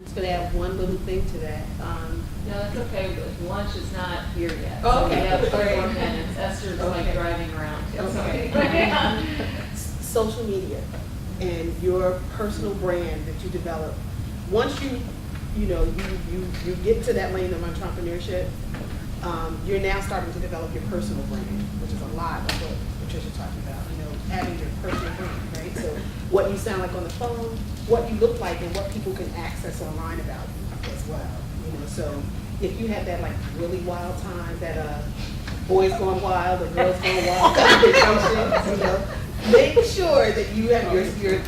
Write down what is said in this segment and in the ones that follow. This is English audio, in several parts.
Just gonna add one little thing to that. No, that's okay, but lunch is not here yet. Oh, So okay. we have 3 more Okay. minutes. Esther's like Okay. driving around. Okay. Social media and your personal brand that you develop. Once you get to that lane of entrepreneurship, you're now starting to develop your personal brand, which is a lot of what Patricia talked about. Having your personal brand, right? So what you sound like on the phone, what you look like, and what people can access online about you as well. So if you have that like really wild time, that boys going wild or girls going wild kind of function, make sure that you have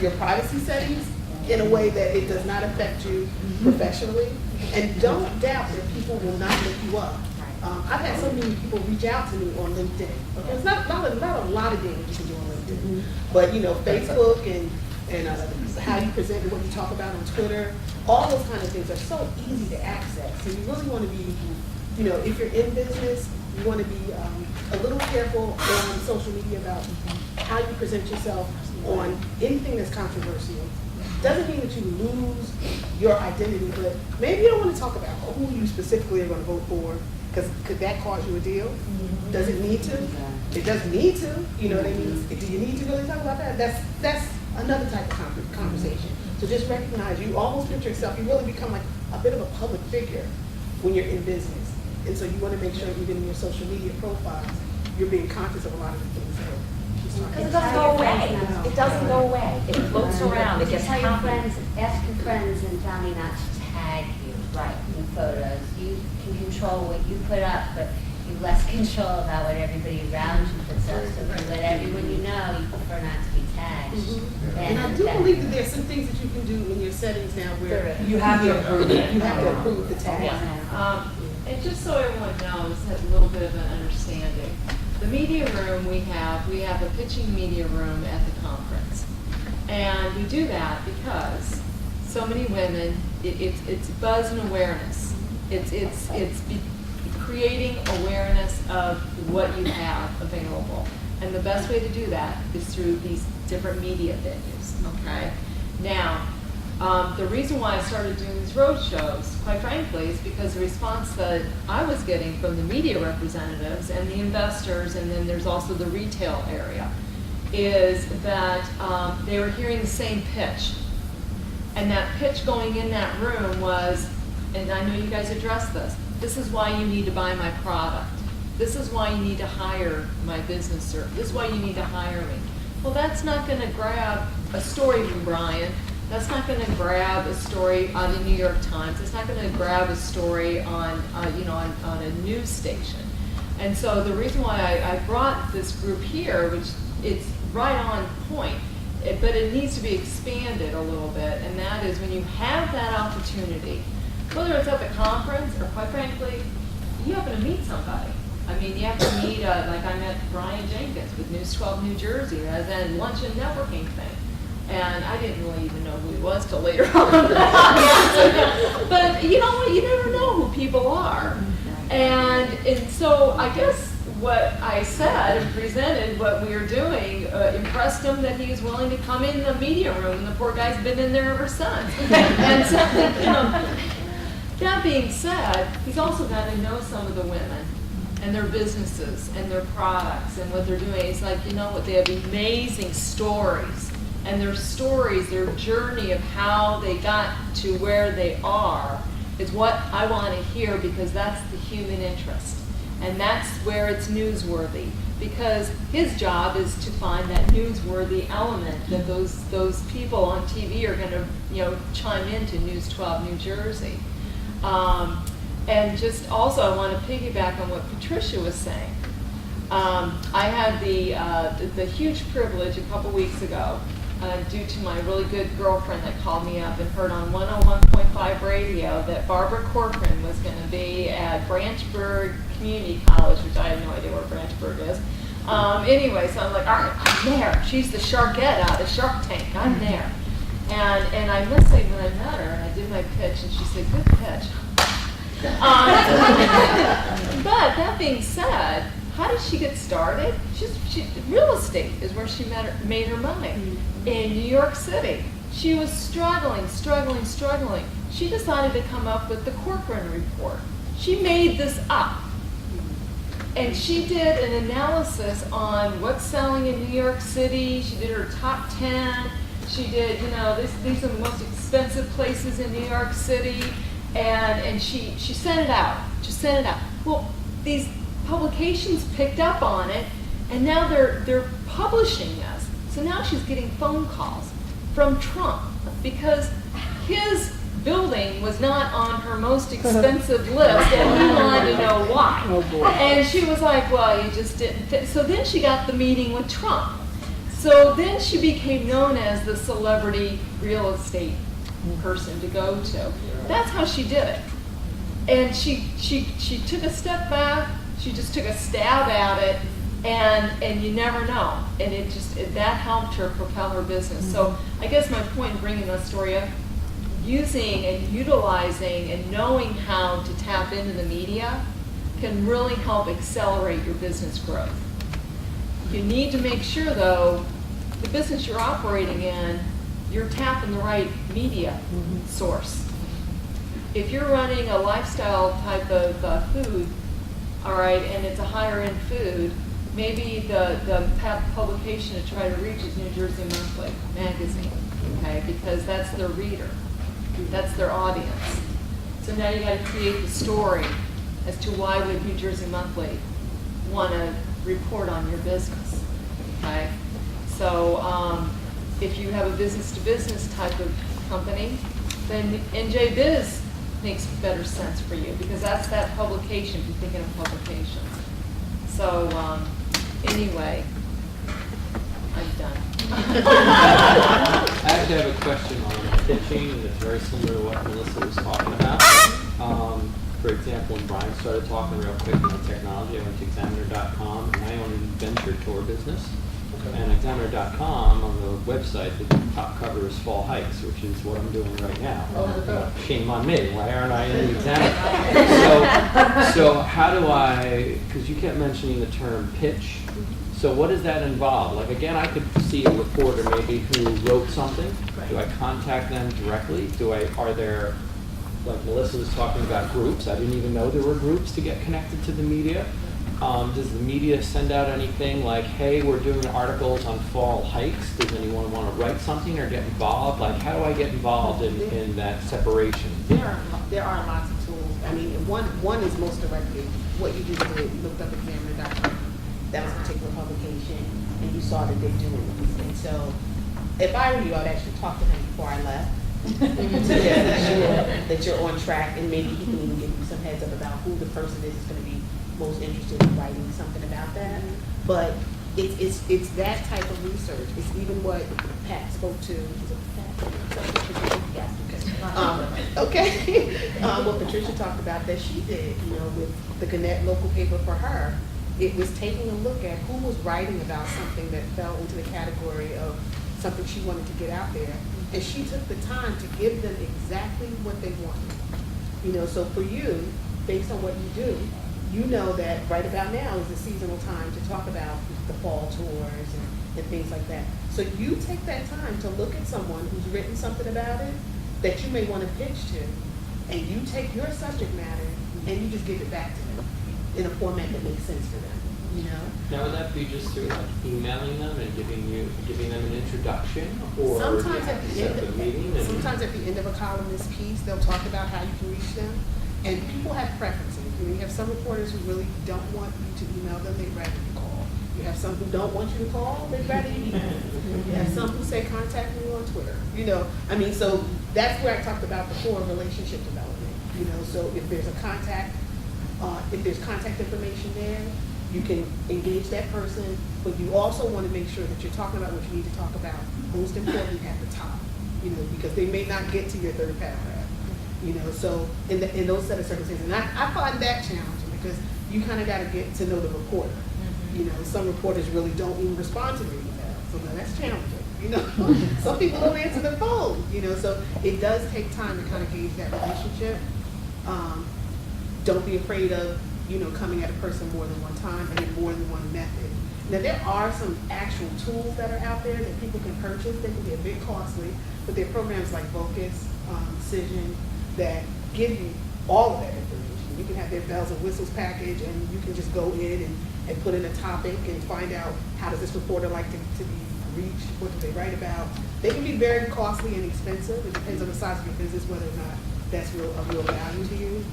your privacy settings in a way that it does not affect you professionally, and don't doubt that people will not look you up. I've had so many people reach out to me on LinkedIn. Okay? It's not a lot of things you can do on LinkedIn, but Facebook and how you present and what you talk about on Twitter, all those kind of things are so easy to access. So you really want to be, if you're in business, you want to be a little careful on social media about how you present yourself on anything that's controversial. Doesn't mean that you lose your identity, but maybe you don't want to talk about who you specifically are going to vote for, because could that cause you a deal? Does it need to? It doesn't need to. You know what I mean? Do you need to really talk about that? That's another type of conversation. So just recognize you almost put yourself, you really become like a bit of a public figure when you're in business. And so you want to make sure even in your social media profiles, you're being conscious of a lot of the things that Because it doesn't go away. It doesn't go away. It floats around. It gets Tell your confidence. friends, ask your friends and family not to tag you Right. in photos. You can control what you put up, but you have less control about what everybody around you puts up. So if you let everyone you know, you prefer not to be tagged. And I do believe that there's some things that you can do in your settings now where You have to approve it. you have to approve the tag. And just so everyone knows, has a little bit of an understanding. The media room we have a pitching media room at the conference. And we do that because so many women, it's buzz and awareness. It's creating awareness of what you have available. And the best way to do that is through these different media venues, okay? Now, the reason why I started doing these road shows, quite frankly, is because the response that I was getting from the media representatives and the investors, and then there's also the retail area, is that they were hearing the same pitch. And that pitch going in that room was, and I know you guys addressed this is why you need to buy my product. This is why you need to hire my business service. This is why you need to hire me. Well, that's not going to grab a story from Brian. That's not going to grab a story on the New York Times. It's not going to grab a story on a news station. And so the reason why I brought this group here, which it's right on point, but it needs to be expanded a little bit, and that is when you have that opportunity, whether it's at the conference or, quite frankly, you happen to meet somebody. I mean, you have to meet, like I met Brian Jenkins with News 12 New Jersey as a lunch and networking thing. And I didn't really even know who he was till later on. But you know what? You never know who people are. And so I guess what I said and presented what we were doing impressed him that he was willing to come in the media room, and the poor guy's been in there ever since. And so, that being said, he's also got to know some of the women and their businesses and their products and what they're doing. It's like, what, they have amazing stories. And their stories, their journey of how they got to where they are is what I want to hear, because that's the human interest. And that's where it's newsworthy, because his job is to find that newsworthy element that those people on TV are going to chime into News 12 New Jersey. And just also I want to piggyback on what Patricia was saying. I had the huge privilege a couple weeks ago, due to my really good girlfriend that called me up and heard on 101.5 radio that Barbara Corcoran was going to be at Branchburg Community College, which I have no idea where Branchburg is. Anyway, so I'm like, all right, I'm there. She's the Sharkette out of Shark Tank. I'm there. And I must say, when I met her and I did my pitch, and she said, good pitch. But that being said, how did she get started? Real estate is where she made her money in New York City. She was struggling. she decided to come up with the Corcoran Report. She made this up. And she did an analysis on what's selling in New York City. She did her top 10. She did, these are the most expensive places in New York City. And she sent it out. Just sent it out. Well, these publications picked up on it, and now they're publishing this. So now she's getting phone calls from Trump because his building was not on her most expensive list, and he wanted to know why. Oh, boy. And she was like, well, you just didn't fit. So then she got the meeting with Trump. So then she became known as the celebrity real estate person to go to. That's how she did it. And she took a step back, she just took a stab at it, and you never know. And that helped her propel her business. So I guess my point in bringing that story up, using and utilizing and knowing how to tap into the media can really help accelerate your business growth. You need to make sure, though, the business you're operating in, you're tapping the right media source. If you're running a lifestyle type of food, all right, and it's a higher end food, maybe the publication to try to reach is New Jersey Monthly magazine, okay, because that's their reader, that's their audience. So now you got to create the story as to why would New Jersey Monthly want to report on your business, okay? So if you have a business-to-business type of company, then NJ Biz makes better sense for you because that's that publication, if you're thinking of publications. So anyway, I'm done. I actually have a question on pitching, and it's very similar to what Melissa was talking about. For example, when Brian started talking real quick about technology, I went to Examiner.com, and I own a venture tour business. And Examiner.com, on the website, the top cover is fall hikes, which is what I'm doing right now. Shame on me. Why aren't I in the Examiner? So how do I, because you kept mentioning the term pitch, so what does that involve? Like, again, I could see a reporter maybe who wrote something. Do I contact them directly? Are there, like Melissa was talking about groups. I didn't even know there were groups to get connected to the media. Does the media send out anything like, hey, we're doing articles on fall hikes? Does anyone want to write something or get involved? Like, how do I get involved in that separation? There are lots of tools. I mean, one is most directly what you just did. You looked up Examiner.com. That was a particular publication, and you saw that they're doing this. And so, if I were you, I'd actually talk to him before I left to make sure that you're on track, and maybe he can even give you some heads up about who the person is that's going to be most interested in writing something about that. But it's that type of research. It's even what Pat spoke to. Is it Pat? Yes. Okay. What Patricia talked about that she did, with the Gannett local paper for her, it was taking a look at who was writing about something that fell into the category of something she wanted to get out there. And she took the time to give them exactly what they wanted. So for you, based on what you do, you know that right about now is the seasonal time to talk about the fall tours and things like that. So you take that time to look at someone who's written something about it that you may want to pitch to, and you take your subject matter and you just give it back to them in a format that makes sense for them. Now, would that be just through like emailing them and giving them an introduction, or sometimes at the set up a meeting? sometimes at the end of a columnist piece, they'll talk about how you can reach them. And people have preferences. You have some reporters who really don't want you to email them, they'd rather you call. You have some who don't want you to call, they'd rather you email. You have some who say contact me on Twitter. So that's where I talked about before, relationship development. So if there's a contact, if there's contact information there, you can engage that person, but you also want to make sure that you're talking about what you need to talk about, most importantly at the top, because they may not get to your third paragraph. So in those set of circumstances, and I find that challenging because you kind of got to get to know the reporter. Some reporters really don't even respond to their email, so now that's challenging. Some people don't answer the phone. So it does take time to kind of gauge that relationship. Don't be afraid of coming at a person more than one time and in more than one method. Now there are some actual tools that are out there that people can purchase. They can be a bit costly, but there are programs like Vocus, Cision, that give you all of that information. You can have their bells and whistles package, and you can just go in and put in a topic and find out how does this reporter like to be reached, what do they write about. They can be very costly and expensive. It depends on the size of your business whether or not that's of real value to you,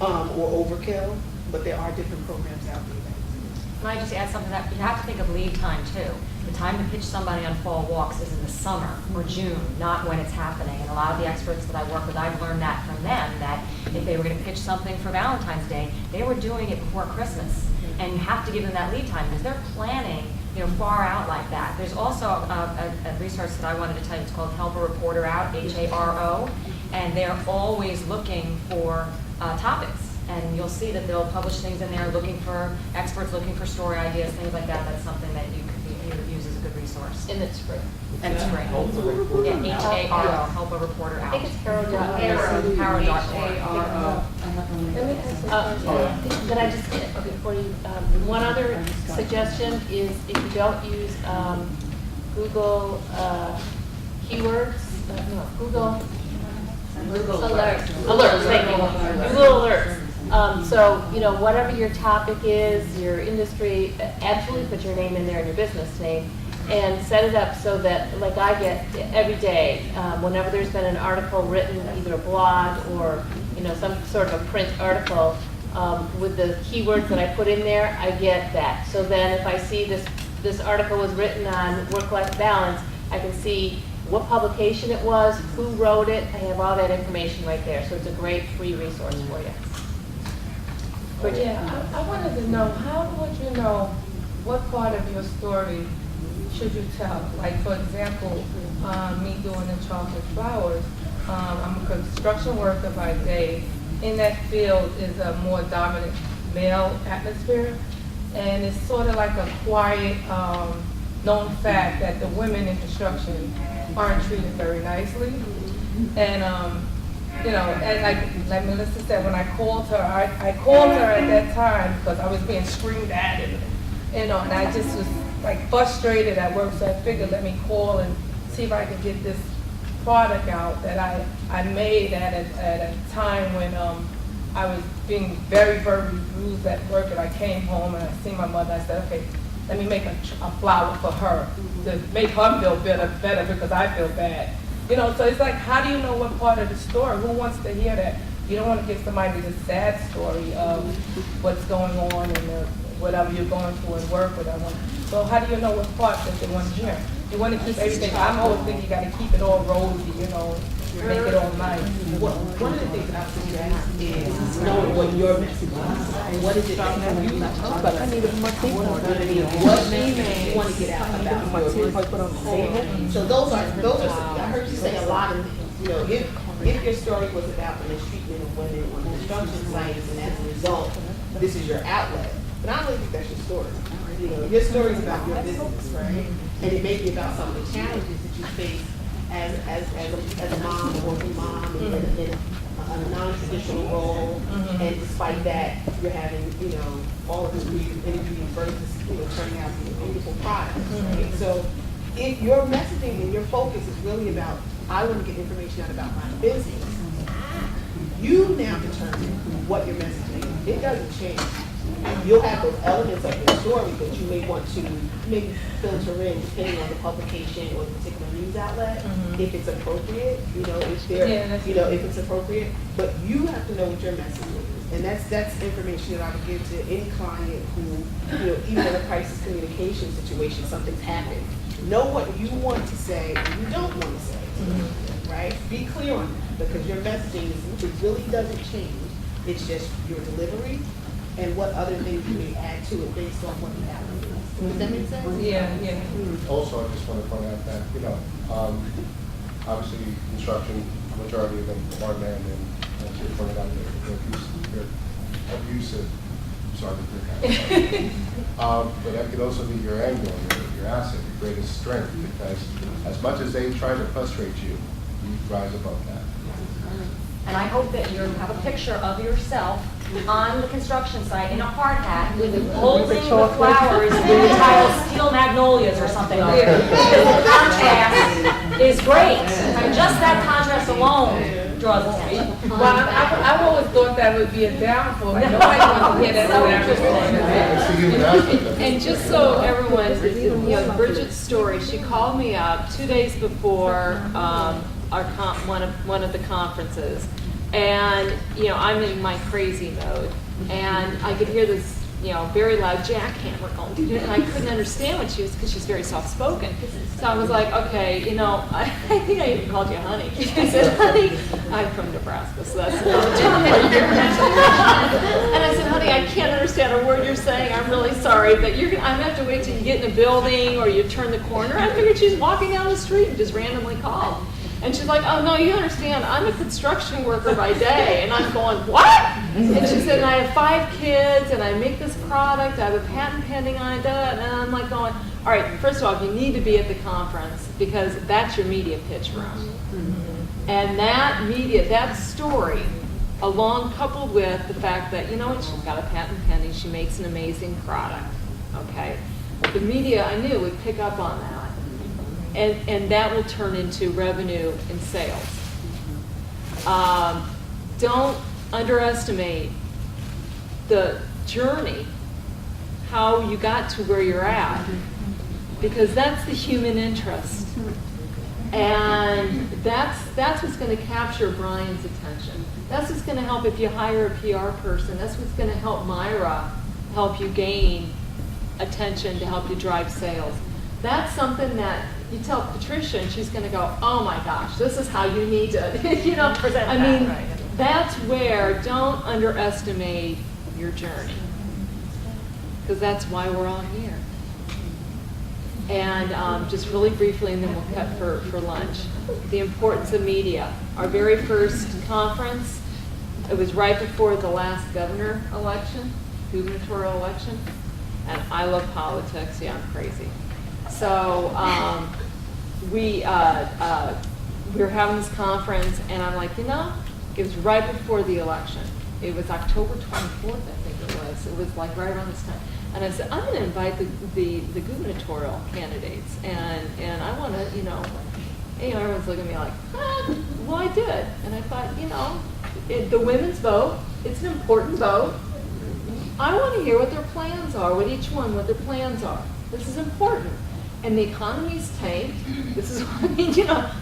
or overkill. But there are different programs out there that exist. Can I just add something that you have to think of lead time too? The time to pitch somebody on fall walks is in the summer or June, not when it's happening. And a lot of the experts that I work with, I've learned that from them, that if they were going to pitch something for Valentine's Day, they were doing it before Christmas. And you have to give them that lead time because they're planning, far out like that. There's also a resource that I wanted to tell you. It's called Help a Reporter Out, HARO, and they're always looking for topics. And you'll see that they'll publish things in there, looking for experts, looking for story ideas, things like that. That's something that you could use as a good resource. And it's free. And it's free. Yeah, HARO, Help a Reporter Out. I think it's Haro.org. Haro.org. Let me can I just, okay, before you, one other suggestion is if you don't use Google keywords, Google Alerts, thank you, Google Alerts. So, whatever your topic is, your industry, absolutely put your name in there and your business name, and set it up so that, like I get every day, whenever there's been an article written, either a blog or, some sort of a print article, with the keywords that I put in there, I get that. So then if I see this article was written on work-life balance, I can see what publication it was, who wrote it. I have all that information right there. So it's a great free resource for you. Yeah, I wanted to know, how would you know what part of your story should you tell? Like, for example, me doing the chocolate flowers, I'm a construction worker by day. In that field is a more dominant male atmosphere, and it's sort of like a quiet, known fact that the women in construction aren't treated very nicely. And and like Melissa said, when I called her, I called her at that time because I was being screamed at, and I just was like frustrated at work. So I figured, let me call and see if I could get this product out that I made at a time when I was being very verbally abused at work. And I came home and I seen my mother. I said, okay, let me make a flower for her to make her feel better because I feel bad. So it's like, how do you know what part of the story? Who wants to hear that? You don't want to give somebody the sad story of what's going on and whatever you're going through at work, whatever. So how do you know what part that they want to hear? You want to keep everything. I'm always thinking you got to keep it all rosy, make it all nice. One of the things that I suggest is knowing what your message is. What is it that you want to get out about your business? So those are. I heard you say a lot of things. If your story was about the mistreatment of women on construction sites, and as a result, this is your outlet. But I don't really think that's your story. Your story is about your business, right? And it may be about some of the challenges that you face as a mom, a working mom, in a non-traditional role. And despite that, you're having, all of this energy versus, turning out to be a beautiful product. Right? So if your messaging and your focus is really about, I want to get information out about my business, you now determine what your messaging is. It doesn't change. You'll have those elements of your story that you may want to maybe filter in depending on the publication or the particular news outlet, if it's appropriate, if it's appropriate. But you have to know what your message is. And that's information that I would give to any client who, even in a crisis communication situation, something's happened. Know what you want to say and you don't want to say, right? Be clear on that, because your messaging really doesn't change. It's just your delivery and what other things you may add to it based on what you have. Does that make sense? Yeah. Also, I just want to point out that, obviously construction, majority of them are men, and as you pointed out, they're abusive. Sorry, but that could also be your angle, your asset, your greatest strength, because as much as they try to frustrate you, you rise above that. And I hope that you have a picture of yourself on the construction site in a hard hat holding the flowers entitled Steel Magnolias or something like that. The contrast is great. And just that contrast alone Draws attention. Well, I've always thought that would be a downfall. Nobody wants to hear that It's the human aspect of it. And just so everyone, Bridget's story, she called me up 2 days before one of the conferences. And, I'm in my crazy mode. And I could hear this, very loud jackhammer going, and I couldn't understand what she was, because she's very soft-spoken. So I was like, okay, I think I even called you honey. I said, honey, I'm from Nebraska, so that's and I said, honey, I can't understand a word you're saying. I'm really sorry, but I'm gonna have to wait till you get in a building or you turn the corner. I figured she's walking down the street and just randomly called. And she's like, oh, no, you understand, I'm a construction worker by day. And I'm going, what? And she said, and I have 5 kids, and I make this product, I have a patent pending on it, and I'm like going, all right, first of all, you need to be at the conference, because that's your media pitch room. And that story, along coupled with the fact that, she's got a patent pending, she makes an amazing product, okay? The media, I knew, would pick up on that. And that will turn into revenue and sales. Don't underestimate the journey, how you got to where you're at, because that's the human interest. And that's what's going to capture Brian's attention. That's what's going to help if you hire a PR person. That's what's going to help Myra help you gain attention to help you drive sales. That's something that you tell Patricia, and she's going to go, oh my gosh, this is how you need to, Present I that, mean, right. that's where, don't underestimate your journey, because that's why we're all here. And just really briefly, and then we'll cut for lunch. The importance of media. Our very first conference, it was right before the last gubernatorial election, and I love politics, yeah, I'm crazy. So we were having this conference, and I'm like, it was right before the election. It was October 24th, I think it was. It was like right around this time. And I said, I'm going to invite the gubernatorial candidates, and I want to, everyone's looking at me like, well, I did. And I thought, the women's vote, it's an important vote. I want to hear what their plans are, what their plans are. This is important. And the economy's tanked. This is what I mean,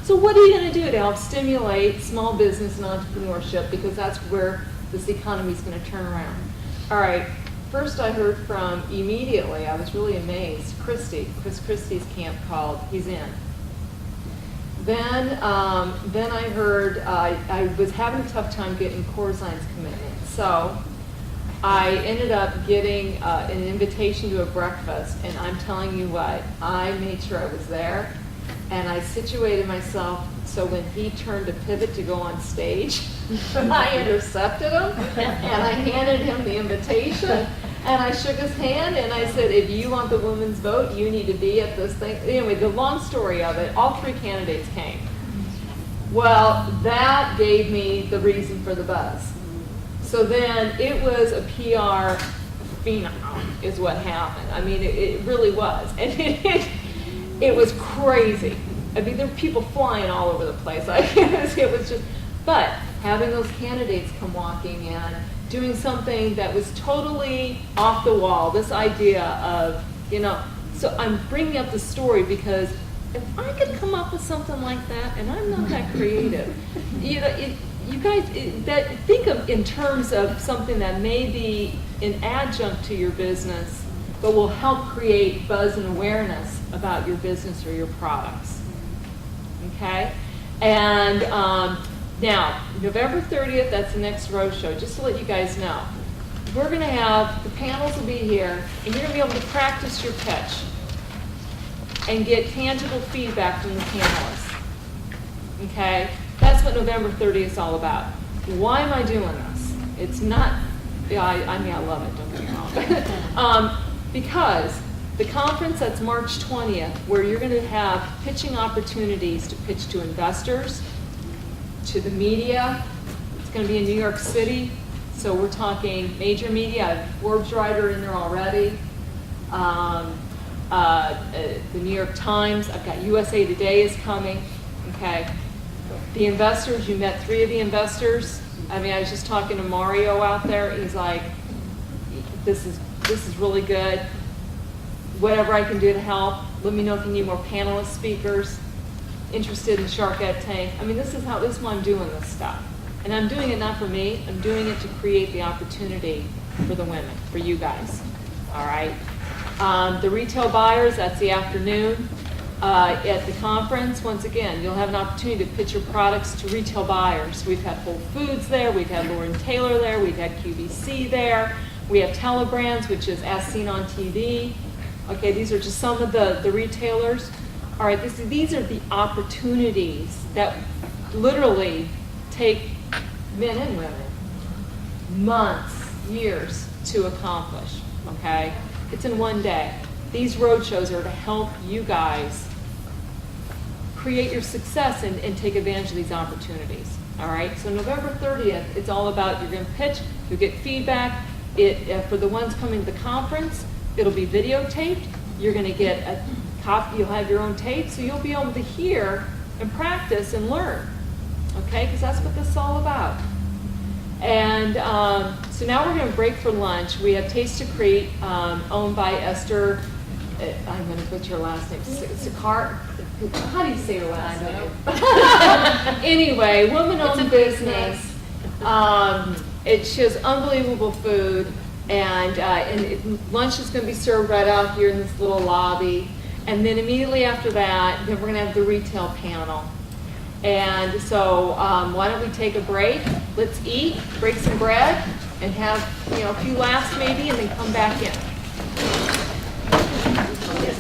So what are you going to do to help stimulate small business and entrepreneurship? Because that's where this economy is going to turn around. All right. First, I heard from immediately. I was really amazed. Chris Christie's camp called. He's in. Then I heard I was having a tough time getting Corzine's commitment. So I ended up getting an invitation to a breakfast, and I'm telling you what, I made sure I was there, and I situated myself so when he turned to pivot to go on stage, I intercepted him, and I handed him the invitation, and I shook his hand, and I said, if you want the women's vote, you need to be at this thing. Anyway, the long story of it, all 3 candidates came. Well, that gave me the reason for the buzz. So then it was a PR phenom is what happened. I mean, it really was. And it was crazy. I mean, there were people flying all over the place. It was just, but having those candidates come walking in, doing something that was totally off the wall, this idea of, so I'm bringing up the story because if I could come up with something like that, and I'm not that creative, you guys, think of in terms of something that may be an adjunct to your business, but will help create buzz and awareness about your business or your products. Okay? And now, November 30th, that's the next roadshow, just to let you guys know. We're going to have, the panels will be here, and you're going to be able to practice your pitch and get tangible feedback from the panelists. Okay? That's what November 30th is all about. Why am I doing this? It's not, I mean, I love it, don't get me wrong. Because the conference that's March 20th, where you're going to have pitching opportunities to pitch to investors, to the media. It's going to be in New York City, so we're talking major media. I have Forbes writer in there already. The New York Times. I've got USA Today is coming. Okay. The investors, you met 3 of the investors. I mean, I was just talking to Mario out there. He's like, this is really good. Whatever I can do to help. Let me know if you need more panelist speakers interested in Shark Ed Tank. I mean, this is why I'm doing this stuff. And I'm doing it not for me. I'm doing it to create the opportunity for the women, for you guys. All right. The retail buyers, that's the afternoon. At the conference, once again, you'll have an opportunity to pitch your products to retail buyers. We've had Whole Foods there, we've had Lauren Taylor there, we've had QVC there, we have Telebrands, which is As Seen on TV. Okay, these are just some of the retailers. All right, these are the opportunities that literally take men and women months, years to accomplish, okay? It's in one day. These roadshows are to help you guys create your success and take advantage of these opportunities. All right, so November 30th, it's all about, you're going to pitch, you'll get feedback. For the ones coming to the conference, it'll be videotaped. You're going to get a copy, you'll have your own tape, so you'll be able to hear and practice and learn. Okay, because that's what this is all about. And so now we're going to break for lunch. We have Taste to Create, owned by Esther. I'm going to butcher her last name. Sakar. How do you say her last name? Anyway, woman-owned business. She has unbelievable food, and lunch is going to be served right out here in this little lobby. And then immediately after that, then we're going to have the retail panel. And so why don't we take a break? Let's eat, break some bread, and have a few laughs maybe, and then come back in. Yes,